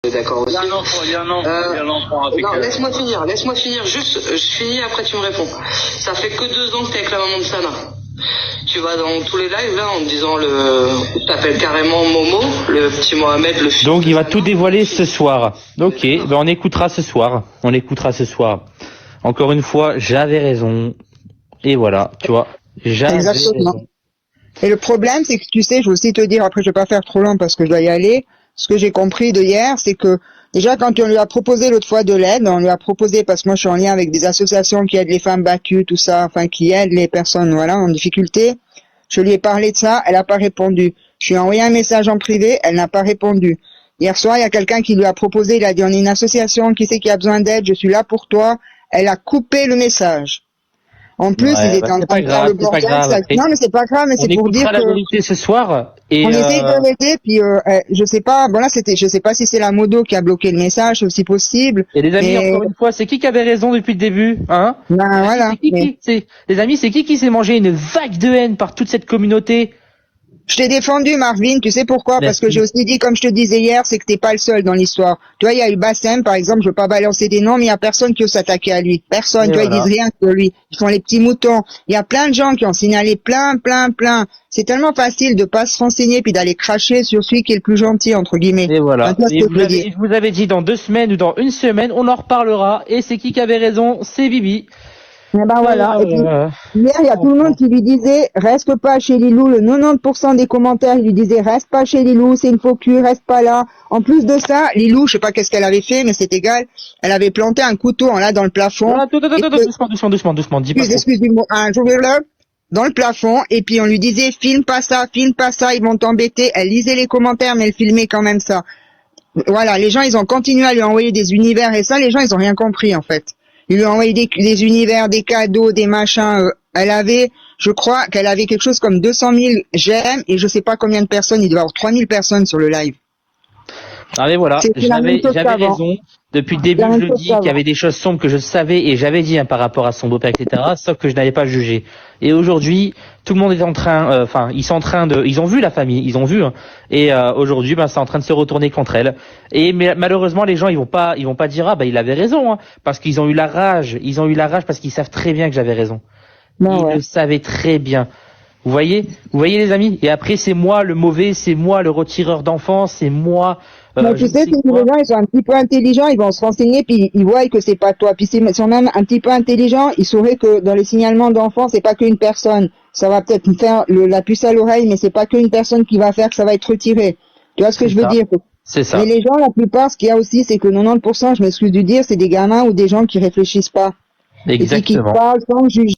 d'accord aussi. Il y a un enfant avec... Non, laisse-moi finir, juste, je finis, après tu me réponds. Ça fait que 2 ans que t'es avec la maman de Sana. Tu vas dans tous les lives, là, en me disant t'appelles carrément Momo, le petit Mohamed, le fils. Donc il va tout dévoiler ce soir. Ok, ben on écoutera ce soir. Encore une fois, j'avais raison. Et voilà, tu vois. J'avais Exactement. raison. Et le problème, c'est que tu sais, je vais aussi te dire, après je vais pas faire trop long parce que je dois y aller, ce que j'ai compris de hier, c'est que déjà quand on lui a proposé l'autre fois de l'aide, on lui a proposé, parce que moi je suis en lien avec des associations qui aident les femmes battues, tout ça, enfin qui aident les personnes voilà en difficulté, je lui ai parlé de ça, elle a pas répondu. Je lui ai envoyé un message en privé, elle n'a pas répondu. Hier soir, il y a quelqu'un qui lui a proposé, il a dit on est une association, qui sait qui a besoin d'aide, je suis là pour toi. Elle a coupé le message. En plus, il était en train de faire le bordel. Non, mais c'est pas grave, mais c'est pour dire la vérité ce soir. Et on essaye de l'aider, puis je sais pas. Bon là, je sais pas si c'est la modo qui a bloqué le message, c'est aussi possible. Et les amis, encore une fois, c'est qui avait raison depuis le début, hein? Ben voilà. Les amis, c'est qui s'est mangé une vague de haine par toute cette communauté? Je t'ai défendu, Marvin, tu sais pourquoi? Merci. Parce que j'ai aussi dit, comme je te disais hier, c'est que t'es pas le seul dans l'histoire. Tu vois, il y a eu Bassem, par exemple, je veux pas balancer des noms, mais il y a personne qui ose s'attaquer à lui. Personne, tu vois, voilà. Ils disent rien que lui. Ils font les petits moutons. Il y a plein de gens qui ont signalé plein. C'est tellement facile de pas se renseigner puis d'aller cracher sur celui qui est le plus gentil, entre guillemets. Et voilà. Enfin, Et je vous avais dit dans 2 semaines ou dans 1 semaine, on en reparlera. Et c'est qui avait raison? C'est Bibi. Et ben voilà. Et puis, hier, il y a tout le monde qui lui disait, reste pas chez Lilou. Le 90% des commentaires, ils lui disaient, reste pas chez Lilou, c'est une faux cul, reste pas là. En plus de ça, Lilou, je sais pas qu'est-ce qu'elle avait fait, mais c'est égal. Elle avait planté un couteau là dans le plafond. Doucement, dis pas trop. Excuse-moi, dans le plafond, et puis on lui disait, filme pas ça, ils vont t'embêter. Elle lisait les commentaires, mais elle filmait quand même ça. Voilà, les gens, ils ont continué à lui envoyer des univers, et ça, les gens, ils ont rien compris, en fait. Ils lui ont envoyé des univers, des cadeaux, des machins. Je crois qu'elle avait quelque chose comme 200 000 j'aime, et je sais pas combien de personnes, il doit y avoir 3000 personnes sur le live. Ah mais voilà, j'avais raison. Depuis le début, je le dis qu'il y avait des choses sombres que je savais et j'avais dit par rapport à son beau-père, etc. Sauf que je n'avais pas jugé. Et aujourd'hui, tout le monde est en train, ils ont vu la famille, ils ont vu. Hein, et aujourd'hui, c'est en train de se retourner contre elle. Et mais malheureusement, les gens, ils vont pas dire il avait raison, hein, parce qu'ils ont eu la rage. Ils ont eu la rage parce qu'ils savent très bien que j'avais raison. Ils le savaient très bien. Vous voyez les amis. Et après, c'est moi le mauvais, c'est moi le retireur d'enfants, c'est moi. Tu sais, les gens, ils sont un petit peu intelligents, ils vont se renseigner, puis ils voient que c'est pas toi. Puis s'ils sont même un petit peu intelligents, ils sauraient que dans les signalements d'enfants, c'est pas qu'une personne. Ça va peut-être faire la puce à l'oreille, mais c'est pas qu'une personne qui va faire que ça va être retiré. Tu vois ce que je veux dire? C'est ça. Mais les gens, la plupart, ce qu'il y a aussi, c'est que 90%, je m'excuse de dire, c'est des gamins ou des gens qui réfléchissent pas. Exactement. Et qui parlent sans juger.